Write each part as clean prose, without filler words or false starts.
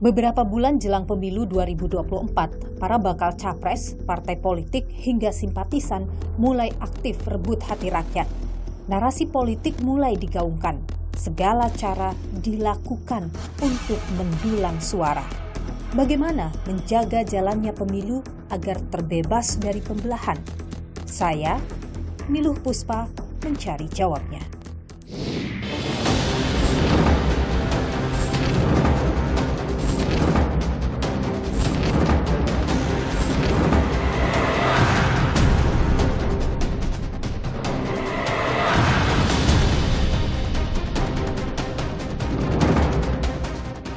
Beberapa bulan jelang pemilu 2024, para bakal capres, partai politik, hingga simpatisan mulai aktif rebut hati rakyat. Narasi politik mulai digaungkan. Segala cara dilakukan untuk mendulang suara. Bagaimana menjaga jalannya pemilu agar terbebas dari pembelahan? Saya, Miluh Puspa, mencari jawabnya.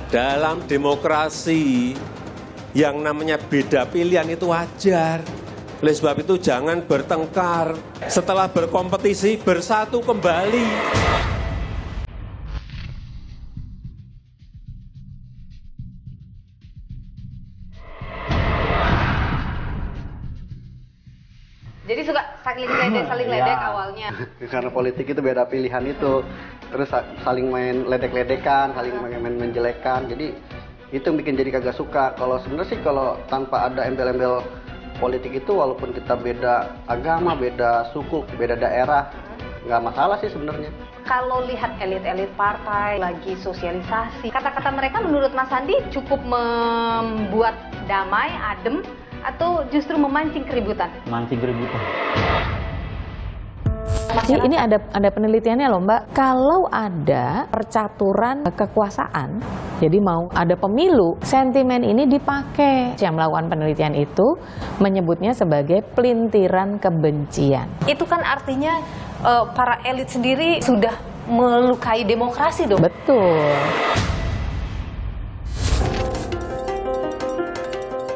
Dalam demokrasi, yang namanya beda pilihan itu wajar. Oleh sebab itu jangan bertengkar. Setelah berkompetisi, bersatu kembali. Jadi suka saling ledek awalnya. Karena politik itu beda pilihan itu. Terus saling main ledek-ledekan, saling main menjelekan. Jadi itu yang bikin jadi kagak suka. Kalau sebenarnya sih kalau tanpa ada embel-embel politik itu, walaupun kita beda agama, beda suku, beda daerah, nggak masalah sih sebenarnya. Kalau lihat elit-elit partai lagi sosialisasi, kata-kata mereka menurut Mas Sandi cukup membuat damai, adem, atau justru memancing keributan? Mancing keributan. Jadi ini ada penelitiannya loh Mbak. Kalau ada percaturan kekuasaan, jadi mau ada pemilu, sentimen ini dipakai. Yang melakukan penelitian itu menyebutnya sebagai pelintiran kebencian. Itu kan artinya para elit sendiri sudah melukai demokrasi dong? Betul.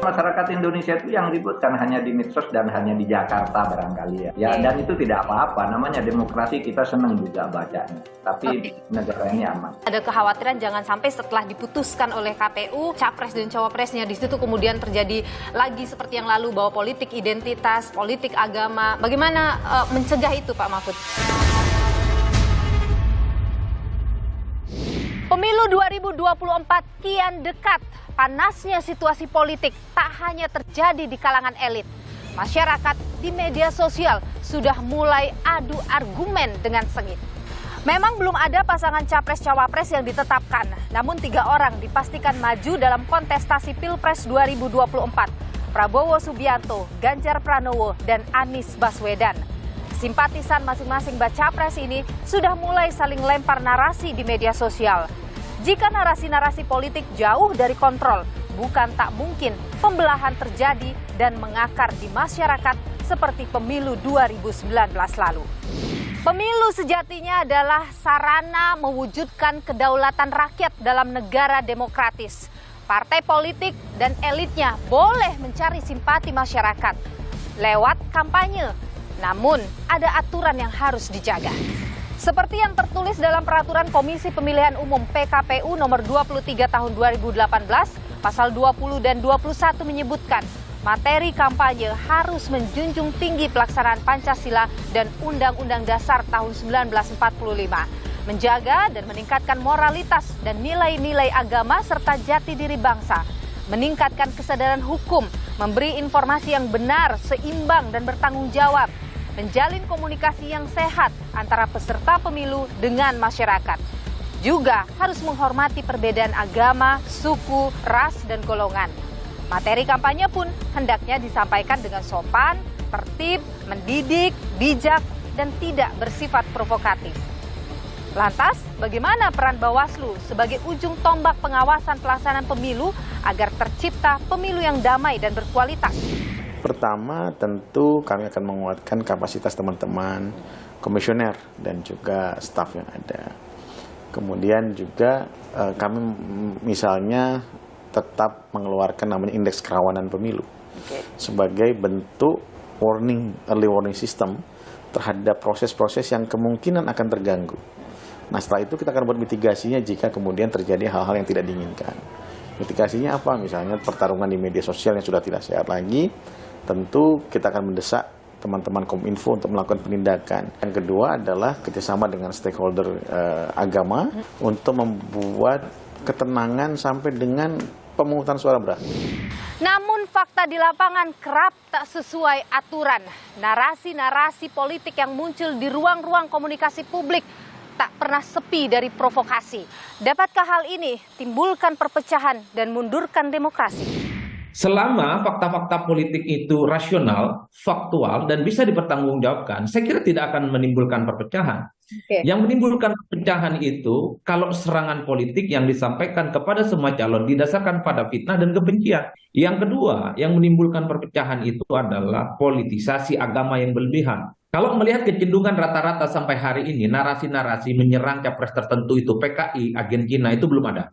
Masyarakat Indonesia itu yang ribut kan hanya di medsos dan hanya di Jakarta barangkali ya. Dan itu tidak apa-apa, namanya demokrasi, kita senang juga bacanya. Tapi negara ini aman. Ada kekhawatiran jangan sampai setelah diputuskan oleh KPU, capres dan cawapresnya di situ kemudian terjadi lagi seperti yang lalu bahwa politik identitas, politik agama. Bagaimana mencegah itu Pak Mahfud? Pemilu 2024 kian dekat. Panasnya situasi politik tak hanya terjadi di kalangan elit. Masyarakat di media sosial sudah mulai adu argumen dengan sengit. Memang belum ada pasangan capres-cawapres yang ditetapkan, namun 3 orang dipastikan maju dalam kontestasi Pilpres 2024. Prabowo Subianto, Ganjar Pranowo, dan Anies Baswedan. Simpatisan masing-masing baca pres ini sudah mulai saling lempar narasi di media sosial. Jika narasi-narasi politik jauh dari kontrol, bukan tak mungkin pembelahan terjadi dan mengakar di masyarakat seperti pemilu 2019 lalu. Pemilu sejatinya adalah sarana mewujudkan kedaulatan rakyat dalam negara demokratis. Partai politik dan elitnya boleh mencari simpati masyarakat lewat kampanye. Namun, ada aturan yang harus dijaga. Seperti yang tertulis dalam Peraturan Komisi Pemilihan Umum PKPU nomor 23 tahun 2018, pasal 20 dan 21 menyebutkan materi kampanye harus menjunjung tinggi pelaksanaan Pancasila dan Undang-Undang Dasar tahun 1945, menjaga dan meningkatkan moralitas dan nilai-nilai agama serta jati diri bangsa, meningkatkan kesadaran hukum, memberi informasi yang benar, seimbang dan bertanggung jawab, menjalin komunikasi yang sehat antara peserta pemilu dengan masyarakat. Juga harus menghormati perbedaan agama, suku, ras, dan golongan. Materi kampanye pun hendaknya disampaikan dengan sopan, tertib, mendidik, bijak, dan tidak bersifat provokatif. Lantas, bagaimana peran Bawaslu sebagai ujung tombak pengawasan pelaksanaan pemilu agar tercipta pemilu yang damai dan berkualitas? Pertama, tentu kami akan menguatkan kapasitas teman-teman komisioner dan juga staf yang ada. Kemudian juga kami misalnya tetap mengeluarkan namanya indeks kerawanan pemilu sebagai bentuk early warning system terhadap proses-proses yang kemungkinan akan terganggu. Nah, setelah itu kita akan buat mitigasinya jika kemudian terjadi hal-hal yang tidak diinginkan. Mitigasinya apa? Misalnya pertarungan di media sosial yang sudah tidak sehat lagi. Tentu kita akan mendesak teman-teman Kominfo untuk melakukan penindakan. Yang kedua adalah kerjasama dengan stakeholder agama untuk membuat ketenangan sampai dengan pemungutan suara berakhir. Namun fakta di lapangan kerap tak sesuai aturan. Narasi-narasi politik yang muncul di ruang-ruang komunikasi publik tak pernah sepi dari provokasi. Dapatkah hal ini timbulkan perpecahan dan mundurkan demokrasi? Selama fakta-fakta politik itu rasional, faktual, dan bisa dipertanggungjawabkan, saya kira tidak akan menimbulkan perpecahan. Yang menimbulkan perpecahan itu kalau serangan politik yang disampaikan kepada semua calon didasarkan pada fitnah dan kebencian. Yang kedua, yang menimbulkan perpecahan itu adalah politisasi agama yang berlebihan. Kalau melihat kecenderungan rata-rata sampai hari ini, narasi-narasi menyerang capres tertentu itu PKI, agen Cina itu belum ada.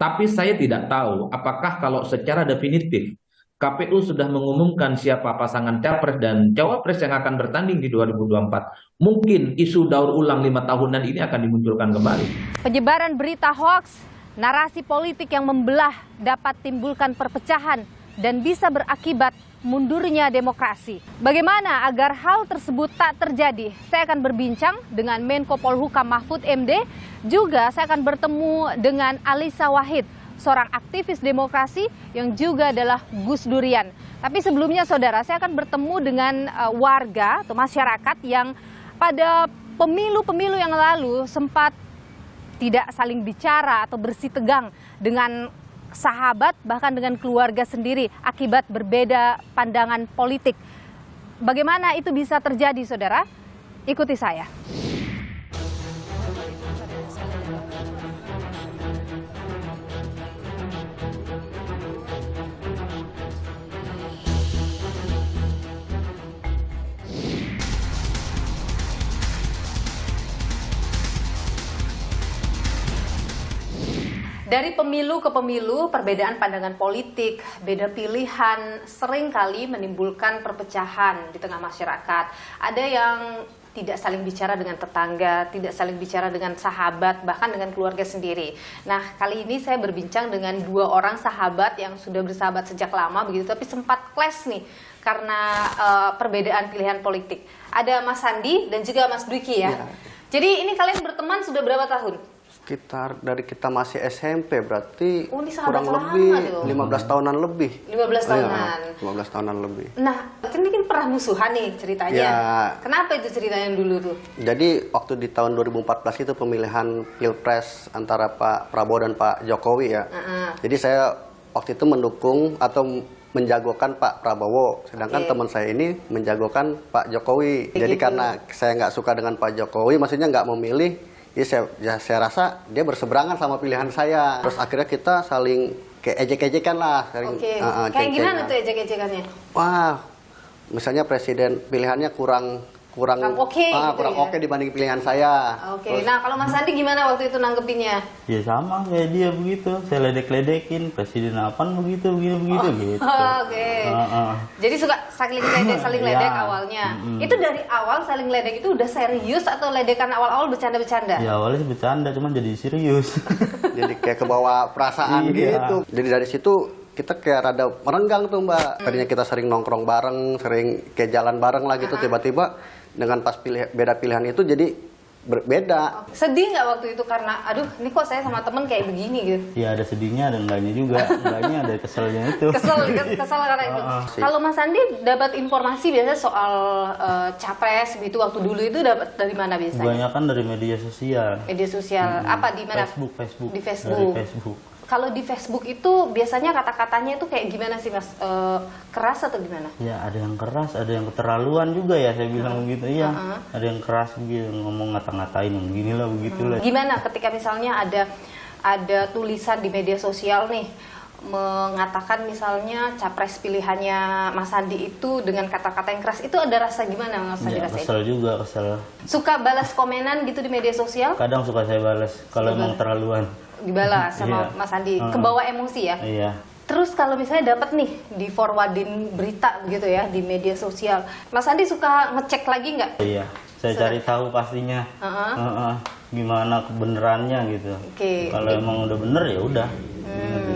Tapi saya tidak tahu apakah kalau secara definitif KPU sudah mengumumkan siapa pasangan capres dan cawapres yang akan bertanding di 2024. Mungkin isu daur ulang 5 tahunan ini akan dimunculkan kembali. Penyebaran berita hoaks, narasi politik yang membelah dapat timbulkan perpecahan dan bisa berakibat mundurnya demokrasi. Bagaimana agar hal tersebut tak terjadi? Saya akan berbincang dengan Menko Polhukam Mahfud MD. Juga saya akan bertemu dengan Alisa Wahid, seorang aktivis demokrasi yang juga adalah Gus Durian. Tapi sebelumnya saudara, saya akan bertemu dengan warga atau masyarakat yang pada pemilu-pemilu yang lalu sempat tidak saling bicara atau bersitegang dengan sahabat, bahkan dengan keluarga sendiri akibat berbeda pandangan politik. Bagaimana itu bisa terjadi, saudara? Ikuti saya. Dari pemilu ke pemilu, perbedaan pandangan politik, beda pilihan seringkali menimbulkan perpecahan di tengah masyarakat. Ada yang tidak saling bicara dengan tetangga, tidak saling bicara dengan sahabat, bahkan dengan keluarga sendiri. Nah, kali ini saya berbincang dengan 2 orang sahabat yang sudah bersahabat sejak lama begitu, tapi sempat clash nih karena perbedaan pilihan politik. Ada Mas Sandi dan juga Mas Dwiki ya. Jadi ini kalian berteman sudah berapa tahun? Sekitar dari kita masih SMP berarti ini kurang lebih 15 tahunan lebih. 15 tahunan. 15 tahunan lebih. Nah, kan ini pernah musuhan nih ceritanya. Ya. Kenapa itu ceritanya dulu tuh? Jadi waktu di tahun 2014 itu pemilihan Pilpres antara Pak Prabowo dan Pak Jokowi ya. Jadi saya waktu itu mendukung atau menjagokan Pak Prabowo, sedangkan teman saya ini menjagokan Pak Jokowi. Jadi karena saya nggak suka dengan Pak Jokowi, maksudnya nggak memilih, saya rasa dia berseberangan sama pilihan saya. Terus akhirnya kita saling kayak ejek-ejekan lah. Kayak gimana tuh ejek-ejekannya? Wah, misalnya presiden pilihannya kurang oke dibanding pilihan saya. Terus, nah kalau Mas Sandi gimana waktu itu nanggepinnya? Ya sama kayak dia begitu, saya ledek-ledekin presiden apaan begitu gitu. Jadi suka saling ledek awalnya. Itu dari awal saling ledek itu udah serius atau ledekan awal-awal bercanda-bercanda? Ya awalnya sih bercanda, cuman jadi serius. Jadi kayak kebawa perasaan gitu. Jadi dari situ kita kayak rada merenggang tuh Mbak. Tadinya kita sering nongkrong bareng, sering kayak jalan bareng lah gitu. Tiba-tiba dengan pas beda pilihan itu jadi berbeda. Sedih nggak waktu itu karena aduh ini kok saya sama temen kayak begini gitu? Ya ada sedihnya, ada enggaknya juga. Enggaknya ada keselnya itu. Kesel karena itu. Kalau Mas Sandi dapat informasi biasanya soal capres gitu waktu dulu itu dapat dari mana biasanya? Kebanyakan dari media sosial. Media sosial apa di mana? Facebook. Di Facebook. Dari Facebook. Kalau di Facebook itu biasanya kata-katanya itu kayak gimana sih Mas? Keras atau gimana? Ya ada yang keras, ada yang keterlaluan juga ya saya bilang begitu. Iya, ada yang keras gitu, ngomong ngata-ngatain beginilah begitulah. Gimana ketika misalnya ada tulisan di media sosial nih mengatakan misalnya capres pilihannya Mas Sandi itu dengan kata-kata yang keras, itu ada rasa gimana Mas Sandi? Ya, kesel juga, kesel. Suka balas komenan gitu di media sosial? Kadang suka saya balas kalau emang terlaluan. Dibalas sama Mas Sandi, kebawa emosi ya? Iya. Terus kalau misalnya dapat nih di forwardin berita begitu ya di media sosial, Mas Sandi suka ngecek lagi nggak? Iya, saya cari tahu pastinya gimana kebenarannya gitu. Kalau emang udah bener ya udah.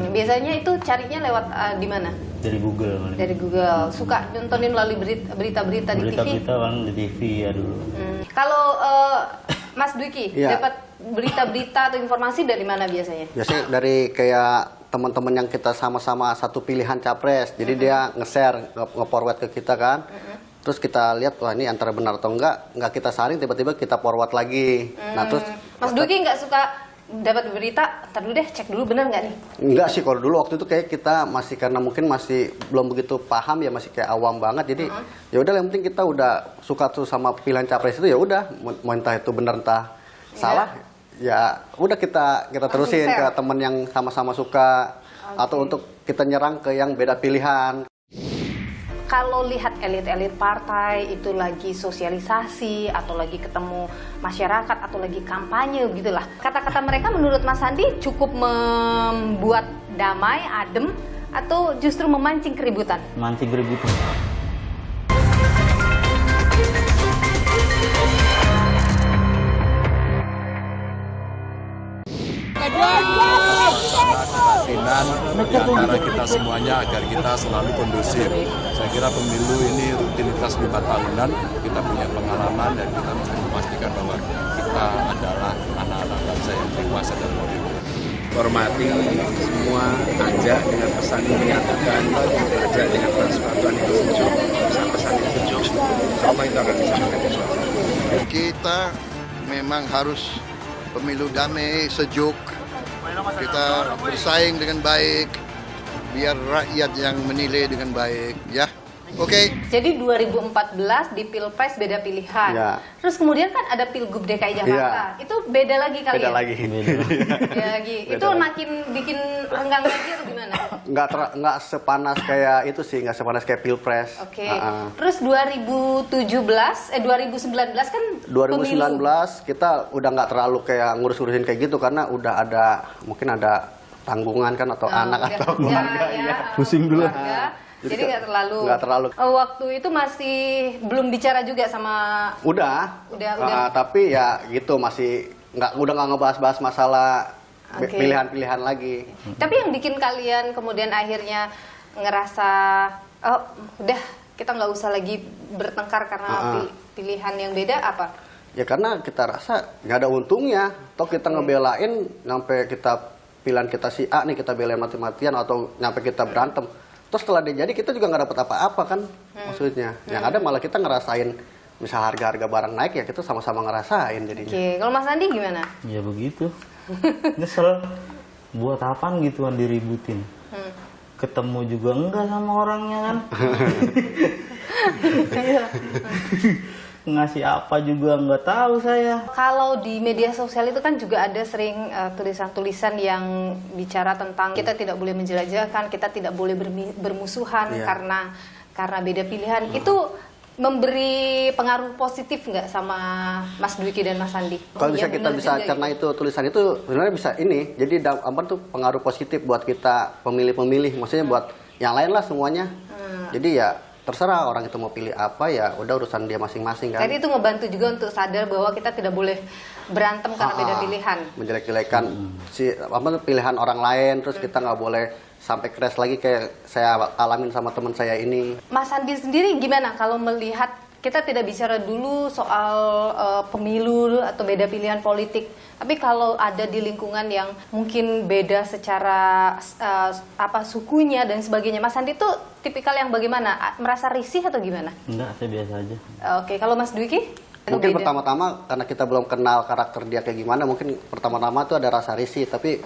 Biasanya itu carinya lewat di mana? Dari Google. Dari Google. Suka nontonin melalui berita-berita di TV? Berita-berita kan di TV ya dulu. Kalau Mas Dwiki, Iya. dapat berita-berita atau informasi dari mana biasanya? Biasanya dari kayak teman-teman yang kita sama-sama satu pilihan capres. Jadi dia nge-share, nge-forward ke kita kan. Terus kita lihat, wah ini antara benar atau enggak kita saring, tiba-tiba kita forward lagi. Nah terus Mas Dwiki nggak suka dapat berita, ntar dulu deh cek dulu bener nggak nih? enggak sih, kalau dulu waktu itu kayak kita masih, karena mungkin masih belum begitu paham ya, masih kayak awam banget. Jadi ya udah, yang penting kita udah suka tuh sama pilihan capres itu, ya udah mau entah itu benar entah salah, ya udah kita terusin ke teman yang sama-sama suka, atau untuk kita nyerang ke yang beda pilihan. Kalau lihat elit-elit partai itu lagi sosialisasi atau lagi ketemu masyarakat atau lagi kampanye gitulah, kata-kata mereka menurut Mas Sandi cukup membuat damai, adem, atau justru memancing keributan? Mancing keributan. kebatinan di antara kita semuanya agar kita selalu kondusif. Saya kira pemilu ini rutinitas 5 tahunan, kita punya pengalaman dan kita bisa memastikan bahwa kita adalah anak-anak bangsa yang dewasa dan modern. Hormati semua, ajak dengan pesan yang menyatukan, ajak dengan persatuan yang sejuk, pesan-pesan yang sejuk, sama itu akan bisa menjadi suatu. Kita memang harus pemilu damai, sejuk. Kita bersaing dengan baik, biar rakyat yang menilai dengan baik, ya. Oke. Jadi 2014 di Pilpres beda pilihan. Ya. Terus kemudian kan ada Pilgub DKI Jakarta. Itu beda lagi kali Beda ya? lagi. Beda lagi. Itu makin bikin renggang lagi atau gimana? Nggak sepanas kayak itu sih, nggak sepanas kayak Pilpres. Oke. Terus 2019 kan 2019 pemilu. kita udah nggak terlalu kayak ngurus-ngurusin kayak gitu, karena udah mungkin ada tanggungan kan, atau anak atau keluarga. Ya, Pusing dulu. Jadi nggak terlalu. Nggak terlalu. Waktu itu masih belum bicara juga sama. Udah. Udah. Tapi ya gitu, masih udah nggak ngebahas-bahas masalah pilihan-pilihan lagi. Tapi yang bikin kalian kemudian akhirnya ngerasa, oh udah kita nggak usah lagi bertengkar karena pilihan yang beda apa? Ya karena kita rasa nggak ada untungnya. Toh kita ngebelain sampai kita pilihan kita si A nih, kita belain mati-matian atau sampai kita berantem. Terus setelah dia jadi kita juga nggak dapat apa-apa kan, maksudnya. Yang ada malah kita ngerasain, misal harga-harga barang naik ya kita sama-sama ngerasain jadinya. Oke, kalau Mas Andi gimana? Ya begitu. Nyesel. Buat apaan gituan diributin? Ketemu juga enggak sama orangnya kan? Iya. Ngasih apa juga nggak tahu saya. Kalau di media sosial itu kan juga ada sering tulisan-tulisan yang bicara tentang kita tidak boleh menjelajahkan, kita tidak boleh bermusuhan karena beda pilihan. Itu memberi pengaruh positif nggak sama Mas Dwiki dan Mas Andi? Kalau bisa kita bisa cerna itu tulisan itu sebenarnya bisa ini. Jadi apa tuh pengaruh positif buat kita pemilih-pemilih, maksudnya buat yang lain lah semuanya. Jadi ya terserah orang itu mau pilih apa, ya udah urusan dia masing-masing kan. Jadi itu ngebantu juga untuk sadar bahwa kita tidak boleh berantem karena beda pilihan. Menjelek-jelekan pilihan orang lain, terus kita nggak boleh sampai crash lagi kayak saya alamin sama teman saya ini. Mas Andi sendiri gimana kalau melihat kita tidak bicara dulu soal pemilu atau beda pilihan politik, tapi kalau ada di lingkungan yang mungkin beda secara sukunya dan sebagainya, Mas Andi tuh tipikal yang bagaimana? Merasa risih atau gimana? Enggak, saya biasa aja. Oke, kalau Mas Dwiki? Mungkin pertama-tama karena kita belum kenal karakter dia kayak gimana, mungkin pertama-tama tuh ada rasa risih, tapi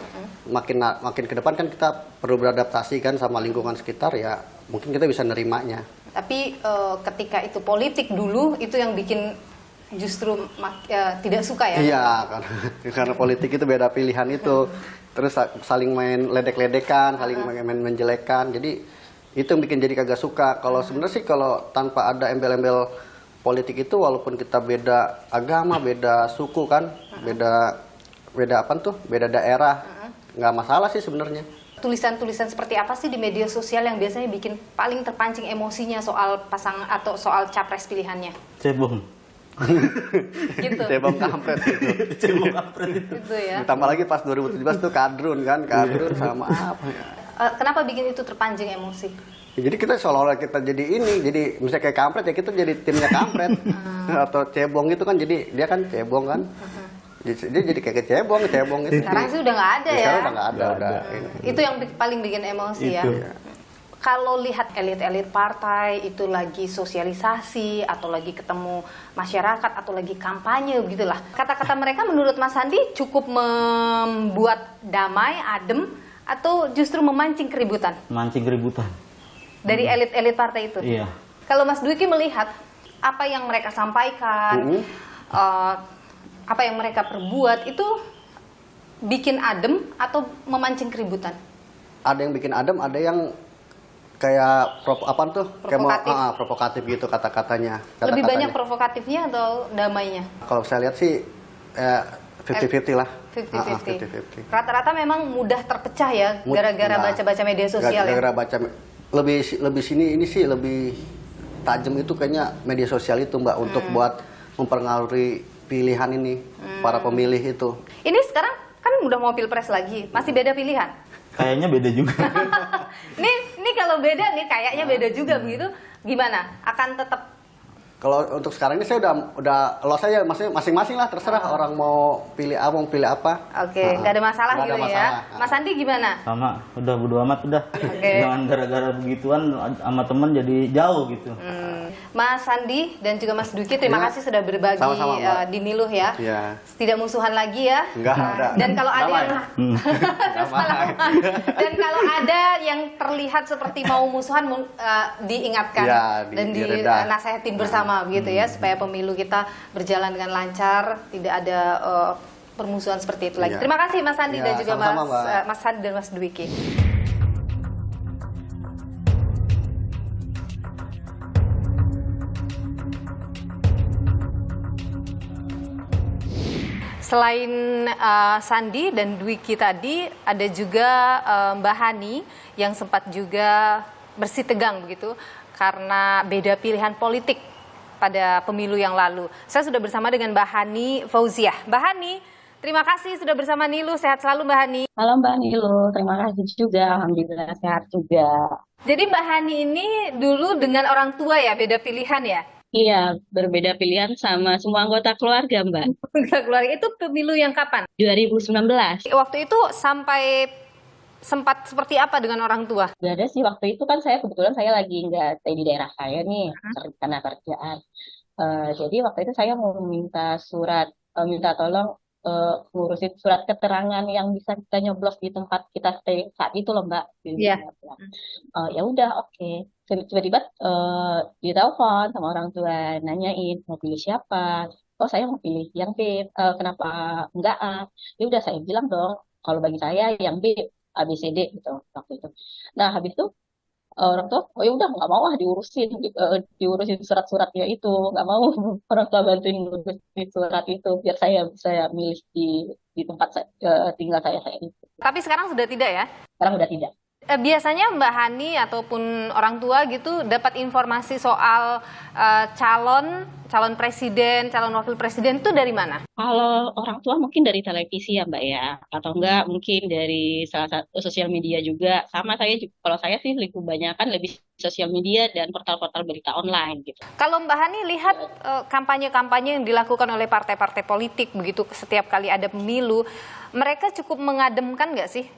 makin ke depan kan kita perlu beradaptasi kan sama lingkungan sekitar, ya mungkin kita bisa nerimanya. Tapi ketika itu politik dulu, itu yang bikin justru tidak suka ya? Iya, karena politik itu beda pilihan itu. Terus saling main ledek-ledekan, saling main menjelekan. Jadi itu yang bikin jadi kagak suka. Kalau sebenarnya sih kalau tanpa ada embel-embel politik itu, walaupun kita beda agama, beda suku kan, beda daerah, nggak masalah sih sebenarnya. Tulisan-tulisan seperti apa sih di media sosial yang biasanya bikin paling terpancing emosinya soal pasangan atau soal capres pilihannya? Cebong. Gitu. Cebong kampret itu. Cebong kampret itu. Gitu ya. Ditambah lagi pas 2017 tuh kadrun sama apa ya. Kenapa bikin itu terpancing emosi? Ya, jadi kita seolah-olah kita jadi ini, jadi misalnya kayak kampret ya kita jadi timnya kampret atau cebong gitu kan, jadi dia kan cebong kan. Dia jadi kayak kecebong itu. Sekarang sih udah nggak ada ya. Sekarang udah nggak ada. Itu yang paling bikin emosi ya. Kalau lihat elit-elit partai itu lagi sosialisasi atau lagi ketemu masyarakat atau lagi kampanye begitulah. Kata-kata mereka menurut Mas Sandi cukup membuat damai, adem atau justru memancing keributan? Mancing keributan. Dari elit-elit partai itu? Iya. Kalau Mas Dwiki melihat apa yang mereka sampaikan, apa yang mereka perbuat itu bikin adem atau memancing keributan? Ada yang bikin adem, ada yang kayak provokatif gitu kata-katanya. Lebih banyak provokatifnya atau damainya? Kalau saya lihat sih 50-50 lah. 50-50. Rata-rata memang mudah terpecah ya gara-gara baca-baca media sosial. Gara-gara baca lebih sini ini sih lebih tajam itu kayaknya media sosial itu Mbak untuk buat mempengaruhi pilihan ini para pemilih itu. Ini sekarang kan udah mau pilpres lagi, masih beda pilihan? Kayaknya beda juga. Ini kalau beda nih kayaknya beda juga begitu. Gimana? Akan tetap? Kalau untuk sekarang ini saya udah los aja, masing-masing lah terserah orang mau pilih apa. Oke, nggak ada masalah gitu ya. Mas Andi gimana? Sama, udah bodo amat udah. Jangan gara-gara begituan sama temen jadi jauh gitu. Mas Andi dan juga Mas Dwiki, terima kasih sudah berbagi di Niluh ya. Tidak musuhan lagi ya. Enggak ada. Dan kalau ada dan kalau ada yang terlihat seperti mau musuhan diingatkan dan dinasehatin bersama begitu ya, supaya pemilu kita berjalan dengan lancar, tidak ada permusuhan seperti itu lagi. Terima kasih Mas Andi dan juga Mas Sandi dan Mas Dwiki. Selain Sandi dan Dwiki tadi, ada juga Mbak Hani yang sempat juga bersih tegang begitu karena beda pilihan politik pada pemilu yang lalu. Saya sudah bersama dengan Mbak Hani Fauziah. Mbak Hani, terima kasih sudah bersama Niluh. Sehat selalu Mbak Hani. Halo Mbak Niluh, terima kasih juga. Alhamdulillah sehat juga. Jadi Mbak Hani ini dulu dengan orang tua ya, beda pilihan ya? Iya, berbeda pilihan sama semua anggota keluarga Mbak. Keluarga itu pemilu yang kapan? 2019. Waktu itu sampai sempat seperti apa dengan orang tua? Gak ada sih, waktu itu kan kebetulan saya lagi nggak stay di daerah saya nih karena kerjaan. Jadi waktu itu saya mau minta minta tolong ngurusin surat keterangan yang bisa kita nyoblos di tempat kita stay saat itu loh Mbak. Iya. Ya udah oke. Tiba-tiba ditelepon sama orang tua, nanyain mau pilih siapa. Oh saya mau pilih yang B. Kenapa enggak A? Ya udah saya bilang dong, kalau bagi saya yang B. ABCD gitu waktu itu. Nah habis itu orang tua, oh ya udah nggak mau diurusin surat-suratnya itu, nggak mau orang tua bantuin ngurusin surat itu biar saya bisa milih di tempat tinggal saya itu. Tapi sekarang sudah tidak ya? Sekarang udah tidak. Biasanya Mbak Hani ataupun orang tua gitu dapat informasi soal calon presiden, calon wakil presiden itu dari mana? Kalau orang tua mungkin dari televisi ya Mbak ya, atau enggak mungkin dari salah satu sosial media juga. Sama kalau saya sih kebanyakan lebih sosial media dan portal-portal berita online gitu. Kalau Mbak Hani lihat kampanye-kampanye yang dilakukan oleh partai-partai politik begitu setiap kali ada pemilu, mereka cukup mengademkan nggak sih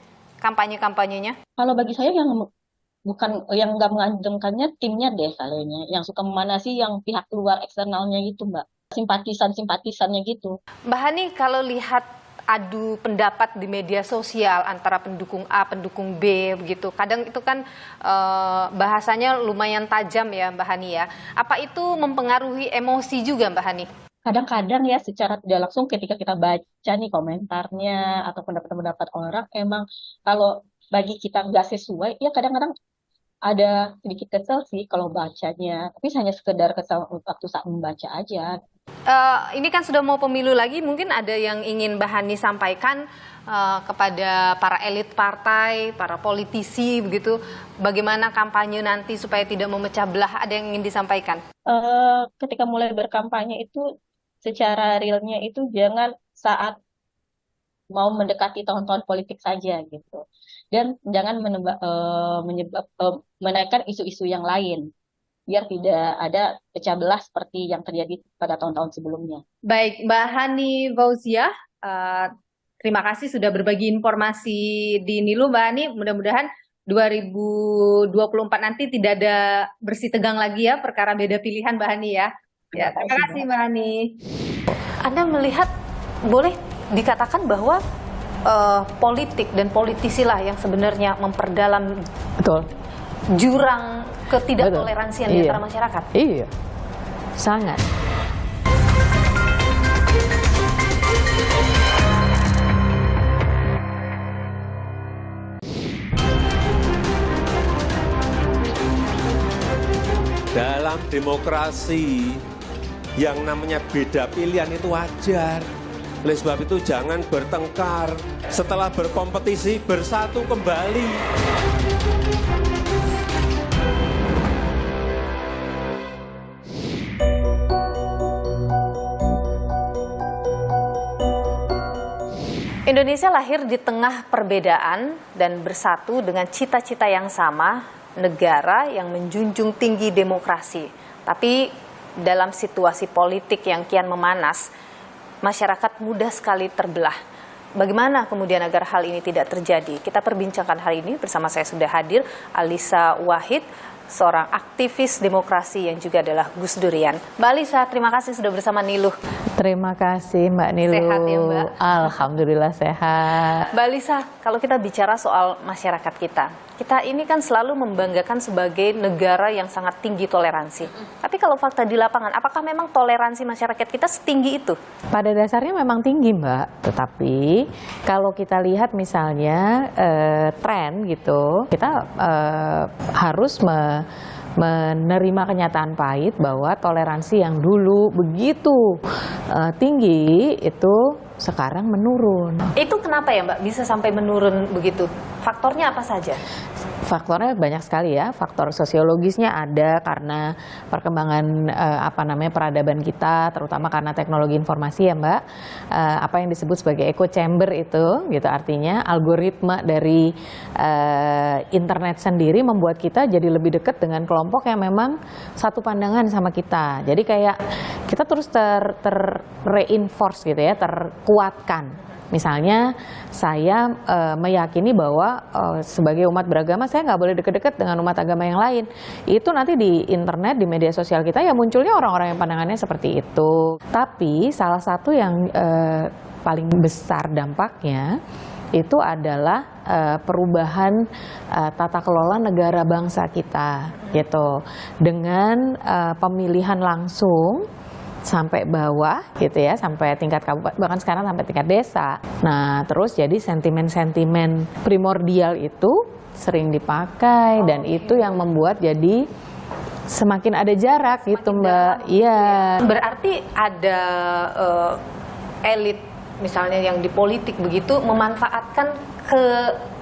kampanye-kampanyenya? Kalau bagi saya yang nggak mengademkannya timnya deh kayaknya, yang suka memanasi yang pihak luar eksternalnya gitu Mbak, simpatisannya gitu. Mbak Hani kalau lihat adu pendapat di media sosial antara pendukung A, pendukung B begitu, kadang itu kan bahasanya lumayan tajam ya Mbak Hani ya. Apa itu mempengaruhi emosi juga Mbak Hani? Kadang-kadang ya secara tidak langsung ketika kita baca nih komentarnya atau pendapat-pendapat orang, emang kalau bagi kita nggak sesuai, ya kadang-kadang ada sedikit kesel sih kalau bacanya, tapi hanya sekedar kesel waktu saat membaca aja. Ini kan sudah mau pemilu lagi, mungkin ada yang ingin Mbak Hani sampaikan kepada para elit partai, para politisi begitu, bagaimana kampanye nanti supaya tidak memecah belah, ada yang ingin disampaikan? Ketika mulai berkampanye itu secara realnya itu jangan saat mau mendekati tahun-tahun politik saja gitu, dan jangan menaikkan isu-isu yang lain biar tidak ada pecah belah seperti yang terjadi pada tahun-tahun sebelumnya. Baik, Mbak Hani Fauziah, Terima kasih sudah berbagi informasi di Nilu, Mbak Ani. Mudah-mudahan 2024 nanti tidak ada bersih tegang lagi ya perkara beda pilihan, Mbak Ani ya. Ya, terima kasih Mbak Ani. Anda melihat boleh dikatakan bahwa politik dan politisi lah yang sebenarnya memperdalam jurang ketidaktoleransian di antara masyarakat. Iya, sangat. Dalam demokrasi yang namanya beda pilihan itu wajar. Oleh sebab itu jangan bertengkar. Setelah berkompetisi bersatu kembali. Indonesia lahir di tengah perbedaan dan bersatu dengan cita-cita yang sama, negara yang menjunjung tinggi demokrasi. Tapi dalam situasi politik yang kian memanas, masyarakat mudah sekali terbelah. Bagaimana kemudian agar hal ini tidak terjadi? Kita perbincangkan hari ini bersama saya sudah hadir Alisa Wahid, seorang aktivis demokrasi yang juga adalah Gus Durian. Mbak Alisa, terima kasih sudah bersama Niluh. Terima kasih Mbak Niluh. Sehat ya Mbak? Alhamdulillah sehat. Mbak Alisa, kalau kita bicara soal masyarakat kita ini kan selalu membanggakan sebagai negara yang sangat tinggi toleransi. Tapi kalau fakta di lapangan, apakah memang toleransi masyarakat kita setinggi itu? Pada dasarnya memang tinggi Mbak, tetapi kalau kita lihat misalnya tren gitu, kita harus menerima kenyataan pahit bahwa toleransi yang dulu begitu tinggi itu sekarang menurun. Itu kenapa ya Mbak bisa sampai menurun begitu? Faktornya apa saja? Faktornya banyak sekali ya. Faktor sosiologisnya ada karena perkembangan peradaban kita, terutama karena teknologi informasi ya Mbak. Apa yang disebut sebagai echo chamber itu, gitu artinya algoritma dari internet sendiri membuat kita jadi lebih dekat dengan kelompok yang memang satu pandangan sama kita. Jadi kayak kita terus reinforce gitu ya, terkuatkan. Misalnya saya meyakini bahwa sebagai umat beragama saya nggak boleh deket-deket dengan umat agama yang lain. Itu nanti di internet, di media sosial kita ya munculnya orang-orang yang pandangannya seperti itu. Tapi salah satu yang paling besar dampaknya itu adalah perubahan tata kelola negara bangsa kita gitu. Dengan pemilihan langsung sampai bawah gitu ya, sampai tingkat kabupaten, bahkan sekarang sampai tingkat desa. Nah terus jadi sentimen-sentimen primordial itu sering dipakai dan itu yang membuat jadi semakin ada jarak gitu Mbak. Iya. Berarti ada elit misalnya yang di politik begitu memanfaatkan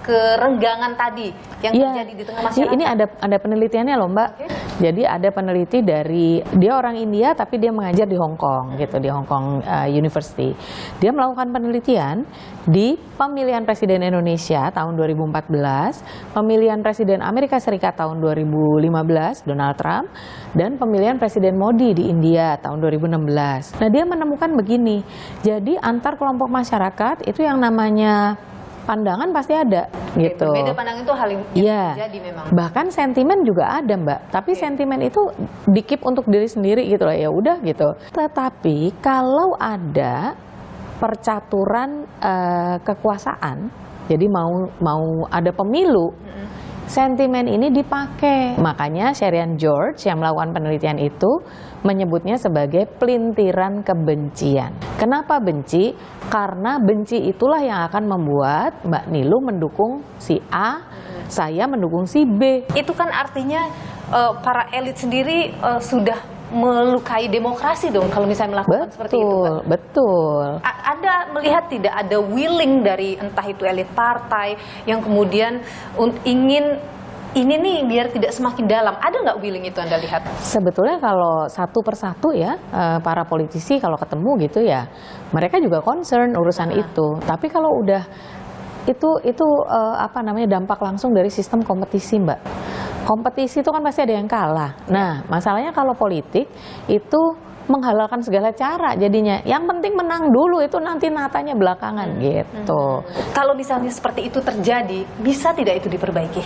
kerenggangan tadi yang terjadi di tengah masyarakat. Ini ada penelitiannya loh Mbak. Okay. Jadi ada peneliti dari, dia orang India tapi dia mengajar di Hong Kong gitu, di Hong Kong University. Dia melakukan penelitian di pemilihan presiden Indonesia tahun 2014, pemilihan presiden Amerika Serikat tahun 2015 Donald Trump, dan pemilihan presiden Modi di India tahun 2016. Nah dia menemukan begini, jadi antar kelompok masyarakat itu yang namanya pandangan pasti ada gitu. Berbeda pandangan itu hal yang terjadi memang. Bahkan sentimen juga ada Mbak. Tapi sentimen itu dikip untuk diri sendiri gitu lah, ya udah gitu. Tetapi kalau ada percaturan kekuasaan, jadi mau ada pemilu, sentimen ini dipakai. Makanya Sherian George yang melakukan penelitian itu menyebutnya sebagai pelintiran kebencian. Kenapa benci? Karena benci itulah yang akan membuat Mbak Nilu mendukung si A, saya mendukung si B. Itu kan artinya para elit sendiri sudah melukai demokrasi dong kalau misalnya melakukan seperti itu. Betul. Anda melihat tidak ada willing dari entah itu elit partai yang kemudian ingin ini nih biar tidak semakin dalam. Ada nggak willing itu Anda lihat? Sebetulnya kalau satu persatu ya para politisi kalau ketemu gitu ya mereka juga concern urusan itu. Tapi kalau udah itu dampak langsung dari sistem kompetisi Mbak. Kompetisi itu kan pasti ada yang kalah. Nah masalahnya kalau politik itu menghalalkan segala cara jadinya. Yang penting menang dulu, itu nanti natanya belakangan gitu. Kalau misalnya seperti itu terjadi, bisa tidak itu diperbaiki?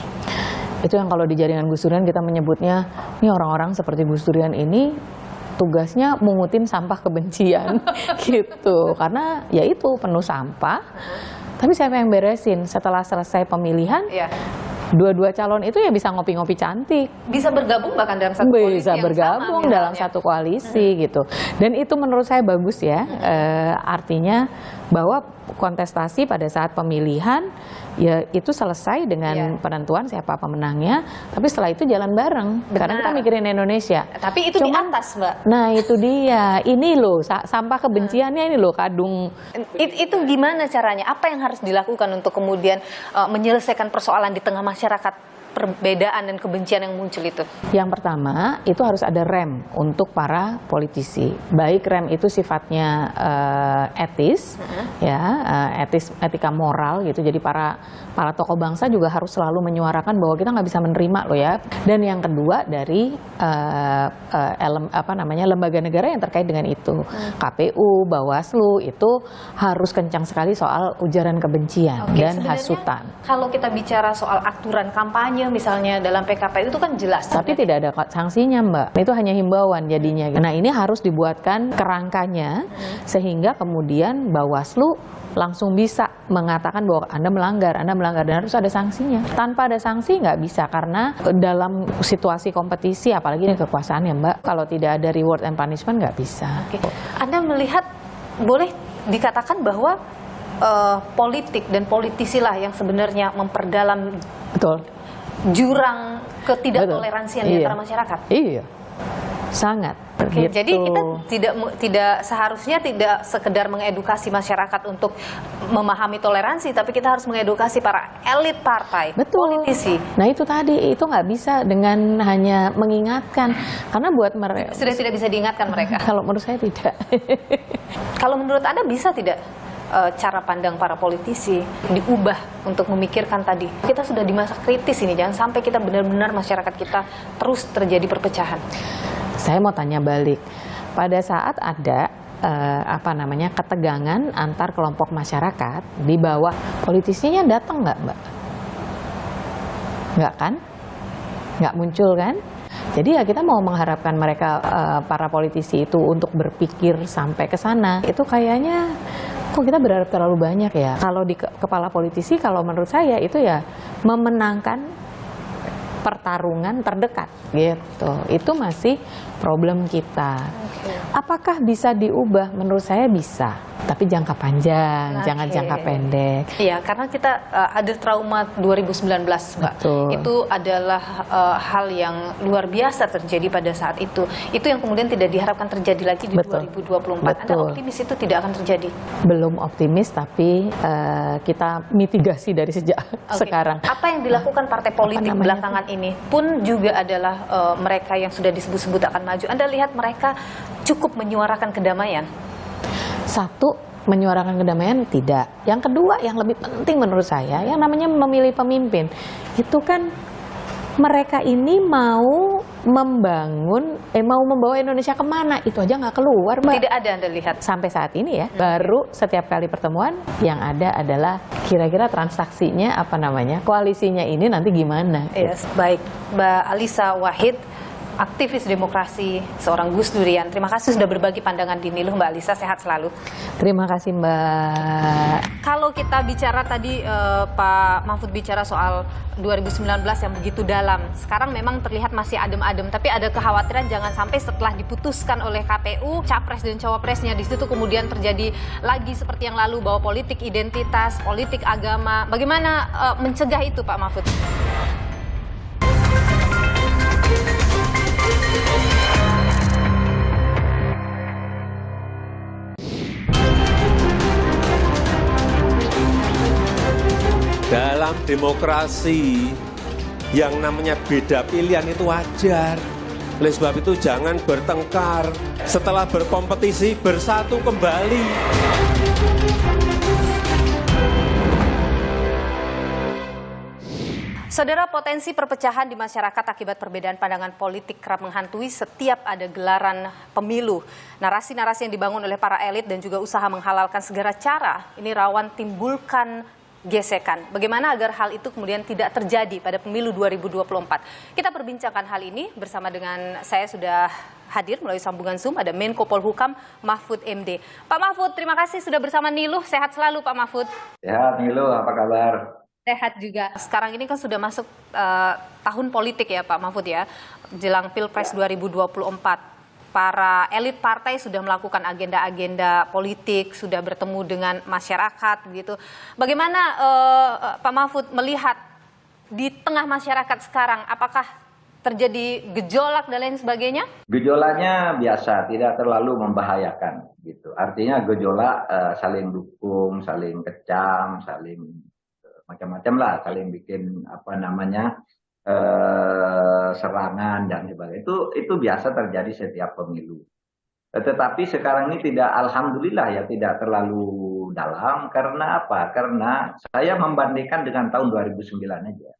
Itu yang kalau di jaringan Gus Durian kita menyebutnya, ini orang-orang seperti Gus Durian ini tugasnya mungutin sampah kebencian gitu. Karena ya itu penuh sampah. Tapi siapa yang beresin setelah selesai pemilihan? Dua-dua calon itu ya bisa ngopi-ngopi cantik. Bisa bergabung bahkan dalam satu koalisi bisa bergabung sama, dalam satu koalisi gitu. Dan itu menurut saya bagus ya. Artinya bahwa kontestasi pada saat pemilihan ya itu selesai dengan penentuan siapa pemenangnya. Tapi setelah itu jalan bareng. Karena kita mikirin Indonesia. Tapi itu di atas, Mbak. Nah itu dia. Ini loh sampah kebenciannya ini loh kadung. Itu gimana caranya? Apa yang harus dilakukan untuk kemudian menyelesaikan persoalan di tengah masyarakat, perbedaan dan kebencian yang muncul itu? Yang pertama itu harus ada rem untuk para politisi. Baik rem itu sifatnya etis, etika moral gitu. Jadi para tokoh bangsa juga harus selalu menyuarakan bahwa kita nggak bisa menerima loh ya. Dan yang kedua dari lembaga negara yang terkait dengan itu, KPU, Bawaslu itu harus kencang sekali soal ujaran kebencian dan hasutan. Kalau kita bicara soal aturan kampanye misalnya dalam PKPU itu kan jelas. Tapi tidak ada sanksinya, Mbak. Itu hanya himbauan jadinya. Nah ini harus dibuatkan kerangkanya sehingga kemudian Bawaslu langsung bisa mengatakan bahwa Anda melanggar dan harus ada sanksinya. Tanpa ada sanksi nggak bisa karena dalam situasi kompetisi apalagi ini kekuasaan ya Mbak. Kalau tidak ada reward and punishment nggak bisa. Anda melihat boleh dikatakan bahwa politik dan politisi lah yang sebenarnya memperdalam jurang ketidaktoleransian di antara masyarakat. Iya, sangat. Gitu. Jadi kita tidak seharusnya tidak sekedar mengedukasi masyarakat untuk memahami toleransi, tapi kita harus mengedukasi para elit partai, politisi. Nah itu tadi itu nggak bisa dengan hanya mengingatkan, karena buat mereka sudah tidak bisa diingatkan mereka. Kalau menurut saya tidak. Kalau menurut Anda bisa tidak? Cara pandang para politisi diubah untuk memikirkan tadi kita sudah di masa kritis ini, jangan sampai kita benar-benar masyarakat kita terus terjadi perpecahan. Saya mau tanya balik, pada saat ada ketegangan antar kelompok masyarakat di bawah, politisinya datang nggak Mbak? Nggak kan? Nggak muncul kan? Jadi ya kita mau mengharapkan mereka para politisi itu untuk berpikir sampai ke sana, itu kayaknya kok kita berharap terlalu banyak ya. Kalau di kepala politisi, kalau menurut saya itu ya memenangkan pertarungan terdekat gitu. Itu masih problem kita. Apakah bisa diubah? Menurut saya bisa, tapi jangka panjang, jangan jangka pendek. Iya, karena kita ada trauma 2019, Mbak. Betul. Itu adalah hal yang luar biasa terjadi pada saat itu. Itu yang kemudian tidak diharapkan terjadi lagi di 2024. Anda optimis itu tidak akan terjadi? Belum optimis, tapi kita mitigasi dari sejak sekarang. Apa yang dilakukan partai politik belakangan ini pun juga adalah mereka yang sudah disebut-sebut akan maju. Anda lihat mereka cukup menyuarakan kedamaian? Satu, menyuarakan kedamaian tidak. Yang kedua, yang lebih penting menurut saya, yang namanya memilih pemimpin. Itu kan mereka ini mau membawa Indonesia kemana, itu aja nggak keluar, Mbak. Tidak ada Anda lihat sampai saat ini ya. Baru setiap kali pertemuan yang ada adalah kira-kira transaksinya koalisinya ini nanti gimana. Yes, baik, Mbak Alisa Wahid, aktivis demokrasi, seorang Gus Durian. Terima kasih sudah berbagi pandangan di Niluh, Mbak Alisa. Sehat selalu. Terima kasih, Mbak. Kalau kita bicara tadi, Pak Mahfud bicara soal 2019 yang begitu dalam. Sekarang memang terlihat masih adem-adem, tapi ada kekhawatiran jangan sampai setelah diputuskan oleh KPU, capres dan cawapresnya di situ kemudian terjadi lagi seperti yang lalu, bahwa politik identitas, politik agama. Bagaimana mencegah itu, Pak Mahfud? Dalam demokrasi yang namanya beda pilihan itu wajar. Oleh sebab itu jangan bertengkar. Setelah berkompetisi, bersatu kembali. Saudara, potensi perpecahan di masyarakat akibat perbedaan pandangan politik kerap menghantui setiap ada gelaran pemilu. Narasi-narasi yang dibangun oleh para elit dan juga usaha menghalalkan segala cara ini rawan timbulkan gesekan. Bagaimana agar hal itu kemudian tidak terjadi pada pemilu 2024? Kita perbincangkan hal ini bersama dengan saya sudah hadir melalui sambungan Zoom ada Menko Polhukam Mahfud MD. Pak Mahfud, terima kasih sudah bersama Niluh. Sehat selalu Pak Mahfud. Sehat Niluh, apa kabar? Sehat juga. Sekarang ini kan sudah masuk tahun politik ya Pak Mahfud ya, jelang Pilpres 2024. Para elit partai sudah melakukan agenda-agenda politik, sudah bertemu dengan masyarakat begitu. Bagaimana Pak Mahfud melihat di tengah masyarakat sekarang, apakah terjadi gejolak dan lain sebagainya? Gejolaknya biasa, tidak terlalu membahayakan gitu. Artinya gejolak saling dukung, saling kecam, saling macam-macam lah, saling bikin serangan dan sebagainya. Itu biasa terjadi setiap pemilu. Tetapi sekarang ini tidak, alhamdulillah ya, tidak terlalu dalam. Karena apa? Karena saya membandingkan dengan tahun 2009 aja.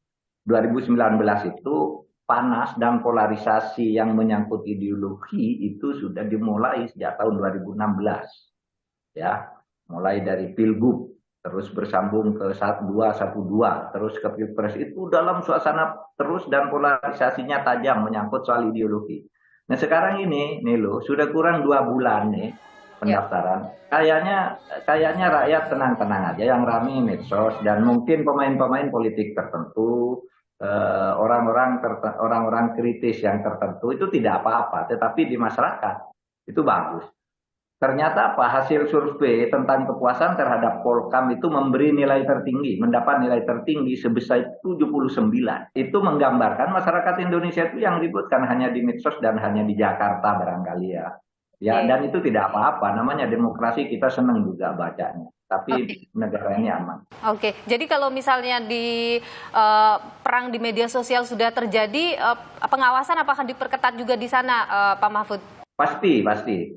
2019 itu panas dan polarisasi yang menyangkut ideologi itu sudah dimulai sejak tahun 2016. Ya, mulai dari Pilgub, terus bersambung ke 1212, terus ke Pilpres, itu dalam suasana terus dan polarisasinya tajam menyangkut soal ideologi. Nah sekarang ini nih loh, sudah kurang 2 bulan nih pendaftaran. Kayaknya rakyat tenang-tenang aja, yang ramai medsos dan mungkin pemain-pemain politik tertentu, orang-orang kritis yang tertentu itu tidak apa-apa, tetapi di masyarakat itu bagus. Ternyata apa? Hasil survei tentang kepuasan terhadap Polkam itu memberi nilai tertinggi, mendapat nilai tertinggi sebesar 79. Itu menggambarkan masyarakat Indonesia itu yang ribut kan hanya di medsos dan hanya di Jakarta barangkali ya. Ya, dan itu tidak apa-apa, namanya demokrasi, kita senang juga bacanya. Tapi negara ini aman. Oke, jadi kalau misalnya di perang di media sosial sudah terjadi, pengawasan apakah diperketat juga di sana, Pak Mahfud? Pasti.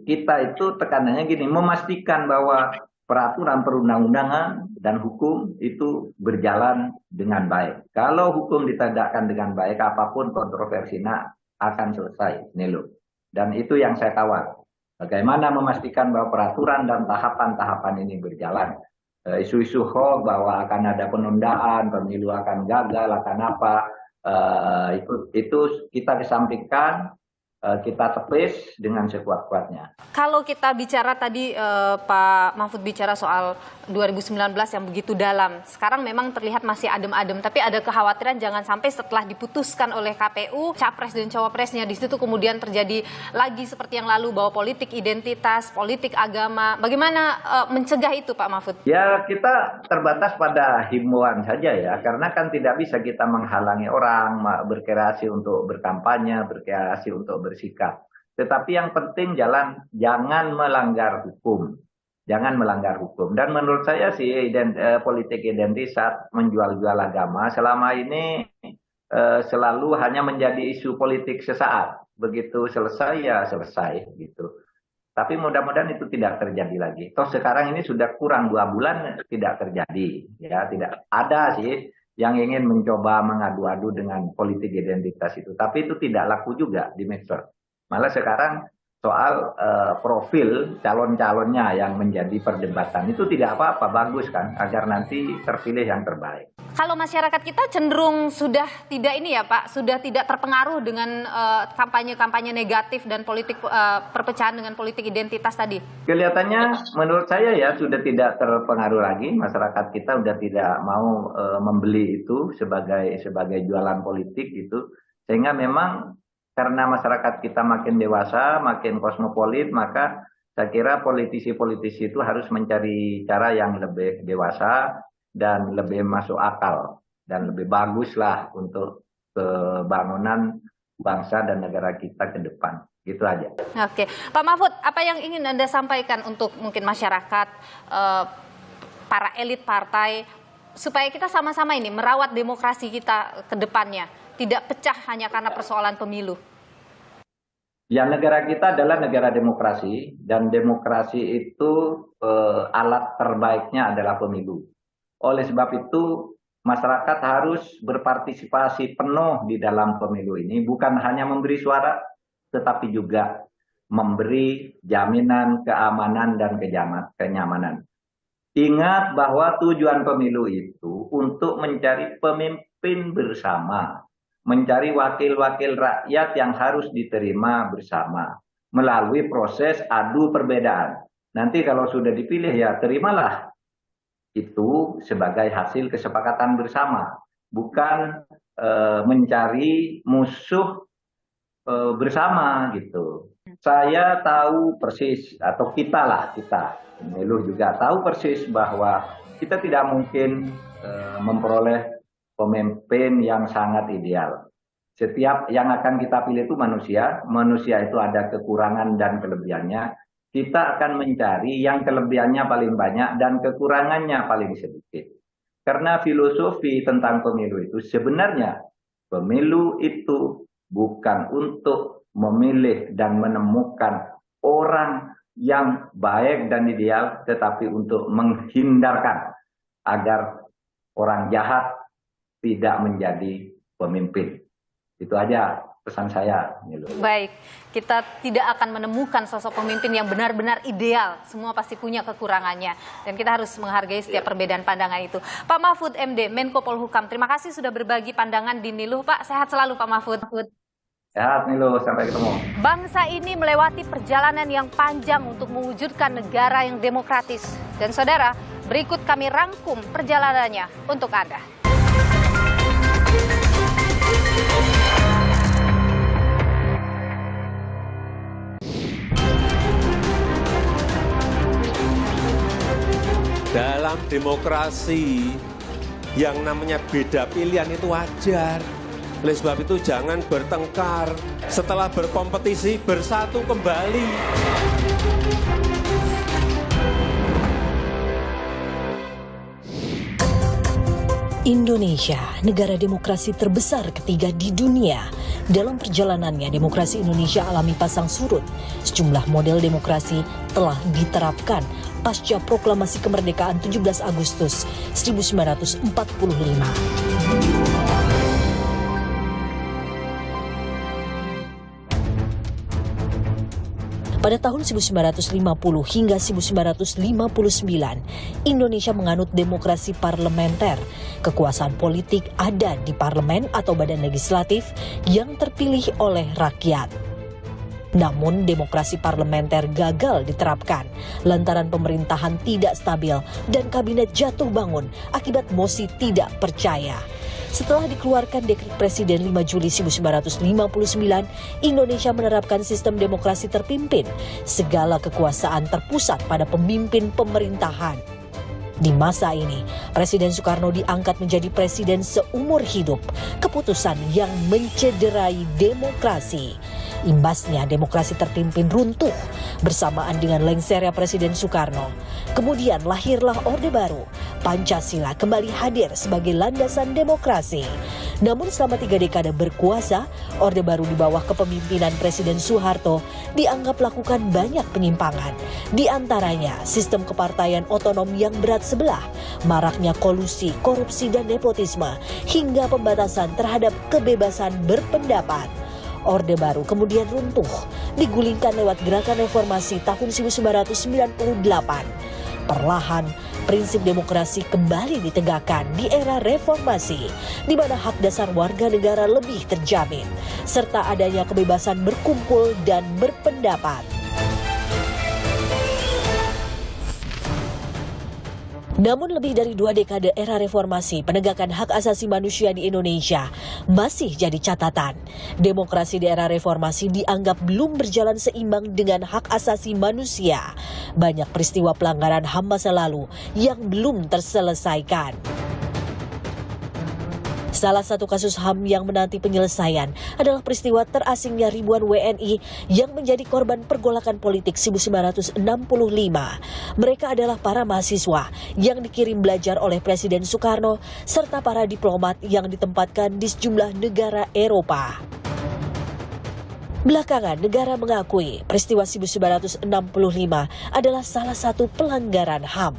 Kita itu tekanannya gini, memastikan bahwa peraturan perundang-undangan dan hukum itu berjalan dengan baik. Kalau hukum ditegakkan dengan baik, apapun kontroversinya akan selesai, Niluh. Dan itu yang saya kawal. Bagaimana memastikan bahwa peraturan dan tahapan-tahapan ini berjalan. Isu-isu hoax bahwa akan ada penundaan, pemilu akan gagal, akan apa, itu kita kesampingkan. Kita tepis dengan sekuat-kuatnya. Kalau kita bicara tadi Pak Mahfud bicara soal 2019 yang begitu dalam, sekarang memang terlihat masih adem-adem, tapi ada kekhawatiran jangan sampai setelah diputuskan oleh KPU, capres dan cawapresnya di situ kemudian terjadi lagi seperti yang lalu bahwa politik identitas, politik agama. Bagaimana mencegah itu Pak Mahfud? Ya kita terbatas pada himbauan saja ya, karena kan tidak bisa kita menghalangi orang berkreasi untuk berkampanye, berkreasi untuk bersikap. Tetapi yang penting jangan melanggar hukum. Jangan melanggar hukum. Dan menurut saya sih politik identitas, menjual-jual agama selama ini selalu hanya menjadi isu politik sesaat. Begitu selesai ya selesai gitu. Tapi mudah-mudahan itu tidak terjadi lagi. Toh sekarang ini sudah kurang 2 bulan tidak terjadi. Ya, tidak ada sih yang ingin mencoba mengadu-adu dengan politik identitas itu. Tapi itu tidak laku juga di medsos. Malah sekarang soal profil calon-calonnya yang menjadi perdebatan itu tidak apa-apa, bagus kan, agar nanti terpilih yang terbaik. Kalau masyarakat kita cenderung sudah tidak ini ya Pak, sudah tidak terpengaruh dengan kampanye-kampanye negatif dan politik perpecahan dengan politik identitas tadi? Kelihatannya menurut saya ya sudah tidak terpengaruh lagi, masyarakat kita sudah tidak mau membeli itu sebagai jualan politik itu, sehingga memang karena masyarakat kita makin dewasa, makin kosmopolit, maka saya kira politisi-politisi itu harus mencari cara yang lebih dewasa dan lebih masuk akal dan lebih bagus lah untuk kebangunan bangsa dan negara kita ke depan. Gitu aja. Oke, Pak Mahfud, apa yang ingin Anda sampaikan untuk mungkin masyarakat, para elit partai, supaya kita sama-sama ini merawat demokrasi kita ke depannya, tidak pecah hanya karena persoalan pemilu? Ya, negara kita adalah negara demokrasi, dan demokrasi itu alat terbaiknya adalah pemilu. Oleh sebab itu masyarakat harus berpartisipasi penuh di dalam pemilu ini, bukan hanya memberi suara, tetapi juga memberi jaminan keamanan dan kenyamanan. Ingat bahwa tujuan pemilu itu untuk mencari pemimpin bersama, mencari wakil-wakil rakyat yang harus diterima bersama melalui proses adu perbedaan. Nanti kalau sudah dipilih ya terimalah itu sebagai hasil kesepakatan bersama, bukan mencari musuh bersama gitu. Saya tahu persis, atau kita pemilu juga tahu persis bahwa kita tidak mungkin memperoleh pemimpin yang sangat ideal. Setiap yang akan kita pilih itu manusia itu ada kekurangan dan kelebihannya. Kita akan mencari yang kelebihannya paling banyak dan kekurangannya paling sedikit. Karena filosofi tentang pemilu itu sebenarnya pemilu itu bukan untuk memilih dan menemukan orang yang baik dan ideal, tetapi untuk menghindarkan agar orang jahat tidak menjadi pemimpin. Itu aja pesan saya. Baik, kita tidak akan menemukan sosok pemimpin yang benar-benar ideal. Semua pasti punya kekurangannya. Dan kita harus menghargai setiap perbedaan pandangan itu. Pak Mahfud MD, Menko Polhukam, terima kasih sudah berbagi pandangan di Niluh. Pak, sehat selalu Pak Mahfud. Sehat Niluh, sampai ketemu. Bangsa ini melewati perjalanan yang panjang untuk mewujudkan negara yang demokratis. Dan saudara, berikut kami rangkum perjalanannya untuk Anda. Dalam demokrasi yang namanya beda pilihan itu wajar. Oleh sebab itu jangan bertengkar. Setelah berkompetisi bersatu kembali. Indonesia, negara demokrasi terbesar ketiga di dunia. Dalam perjalanannya, demokrasi Indonesia alami pasang surut. Sejumlah model demokrasi telah diterapkan pasca proklamasi kemerdekaan 17 Agustus 1945. Pada tahun 1950 hingga 1959, Indonesia menganut demokrasi parlementer. Kekuasaan politik ada di parlemen atau badan legislatif yang terpilih oleh rakyat. Namun demokrasi parlementer gagal diterapkan lantaran pemerintahan tidak stabil dan kabinet jatuh bangun akibat mosi tidak percaya. Setelah dikeluarkan dekret Presiden 5 Juli 1959, Indonesia menerapkan sistem demokrasi terpimpin. Segala kekuasaan terpusat pada pemimpin pemerintahan. Di masa ini, Presiden Soekarno diangkat menjadi presiden seumur hidup, keputusan yang mencederai demokrasi. Imbasnya demokrasi terpimpin runtuh bersamaan dengan lengsernya Presiden Soekarno. Kemudian lahirlah Orde Baru. Pancasila kembali hadir sebagai landasan demokrasi. Namun selama 3 dekade berkuasa, Orde Baru di bawah kepemimpinan Presiden Soeharto dianggap lakukan banyak penyimpangan. Di antaranya sistem kepartaian otonom yang berat sebelah, maraknya kolusi, korupsi dan nepotisme, hingga pembatasan terhadap kebebasan berpendapat. Orde Baru kemudian runtuh, digulingkan lewat gerakan reformasi tahun 1998. Perlahan, prinsip demokrasi kembali ditegakkan di era reformasi, di mana hak dasar warga negara lebih terjamin, serta adanya kebebasan berkumpul dan berpendapat. Namun lebih dari 2 dekade era reformasi, penegakan hak asasi manusia di Indonesia masih jadi catatan. Demokrasi di era reformasi dianggap belum berjalan seimbang dengan hak asasi manusia. Banyak peristiwa pelanggaran HAM masa lalu yang belum terselesaikan. Salah satu kasus HAM yang menanti penyelesaian adalah peristiwa terasingnya ribuan WNI yang menjadi korban pergolakan politik 1965. Mereka adalah para mahasiswa yang dikirim belajar oleh Presiden Soekarno serta para diplomat yang ditempatkan di sejumlah negara Eropa. Belakangan, negara mengakui peristiwa 1965 adalah salah satu pelanggaran HAM.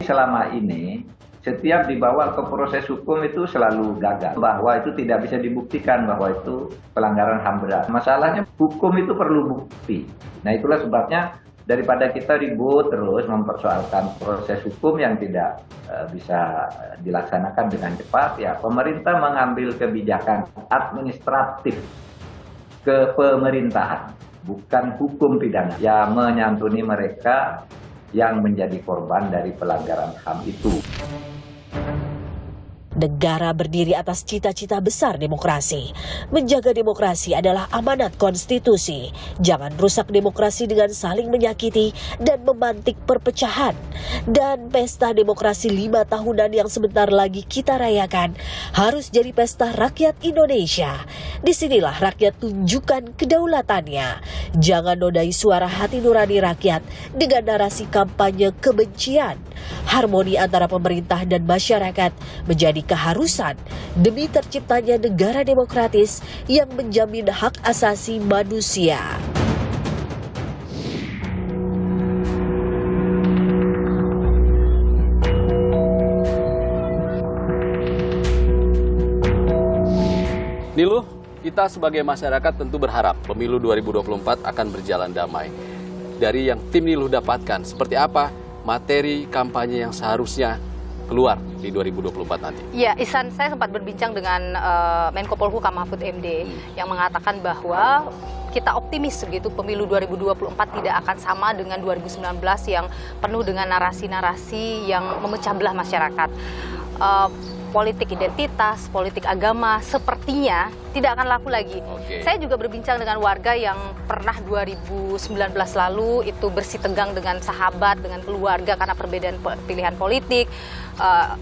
Selama ini setiap dibawa ke proses hukum itu selalu gagal, bahwa itu tidak bisa dibuktikan bahwa itu pelanggaran HAM berat. Masalahnya hukum itu perlu bukti. Nah itulah sebabnya daripada kita ribut terus mempersoalkan proses hukum yang tidak bisa dilaksanakan dengan cepat, ya pemerintah mengambil kebijakan administratif kepemerintahan, bukan hukum pidana, ya menyantuni mereka yang menjadi korban dari pelanggaran HAM itu. Negara berdiri atas cita-cita besar demokrasi. Menjaga demokrasi adalah amanat konstitusi. Jangan rusak demokrasi dengan saling menyakiti dan memantik perpecahan. Dan pesta demokrasi 5 tahunan yang sebentar lagi kita rayakan harus jadi pesta rakyat Indonesia. Disinilah rakyat tunjukkan kedaulatannya. Jangan nodai suara hati nurani rakyat dengan narasi kampanye kebencian. Harmoni antara pemerintah dan masyarakat menjadi keharusan demi terciptanya negara demokratis yang menjamin hak asasi manusia. Niluh, kita sebagai masyarakat tentu berharap pemilu 2024 akan berjalan damai. Dari yang tim Niluh dapatkan, seperti apa materi kampanye yang seharusnya keluar di 2024 nanti? Ya, Ihsan, saya sempat berbincang dengan Menko Polhukam Mahfud MD yang mengatakan bahwa kita optimis begitu pemilu 2024 tidak akan sama dengan 2019 yang penuh dengan narasi-narasi yang memecah belah masyarakat. Politik identitas, politik agama sepertinya tidak akan laku lagi. Saya juga berbincang dengan warga yang pernah 2019 lalu itu bersitegang dengan sahabat, dengan keluarga karena perbedaan pilihan politik,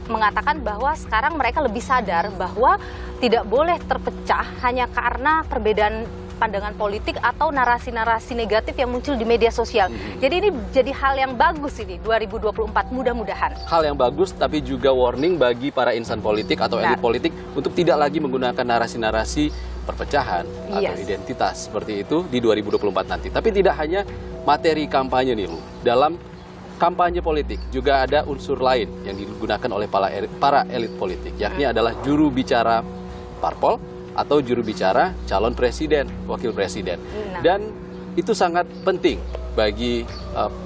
mengatakan bahwa sekarang mereka lebih sadar bahwa tidak boleh terpecah hanya karena perbedaan pandangan politik atau narasi-narasi negatif yang muncul di media sosial. Jadi ini jadi hal yang bagus ini 2024 mudah-mudahan. Hal yang bagus tapi juga warning bagi para insan politik atau elit politik untuk tidak lagi menggunakan narasi-narasi perpecahan atau identitas seperti itu di 2024 nanti. Tapi tidak hanya materi kampanye nih Lu. Dalam kampanye politik juga ada unsur lain yang digunakan oleh para elit politik, yakni adalah juru bicara parpol atau juru bicara calon presiden, wakil presiden. Dan itu sangat penting bagi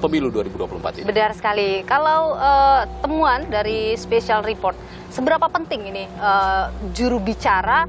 pemilu 2024 ini. Benar sekali. Kalau temuan dari special report, seberapa penting ini juru bicara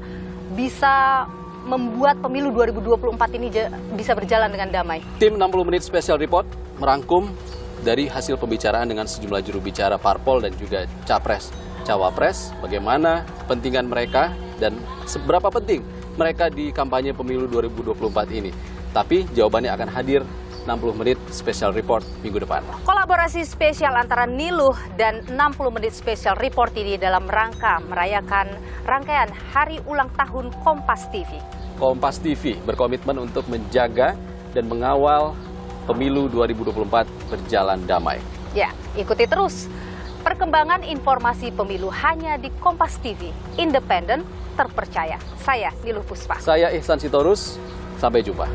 bisa membuat pemilu 2024 ini bisa berjalan dengan damai? Tim 60 menit special report merangkum dari hasil pembicaraan dengan sejumlah juru bicara parpol dan juga capres, cawapres, bagaimana kepentingan mereka dan seberapa penting mereka di kampanye pemilu 2024 ini. Tapi jawabannya akan hadir 60 menit special report minggu depan. Kolaborasi spesial antara Niluh dan 60 menit special report ini dalam rangka merayakan rangkaian hari ulang tahun Kompas TV. Kompas TV berkomitmen untuk menjaga dan mengawal pemilu 2024 berjalan damai. Ya, ikuti terus perkembangan informasi pemilu hanya di Kompas TV, independen, terpercaya. Saya Niluh Puspa. Saya Ihsan Sitorus, sampai jumpa.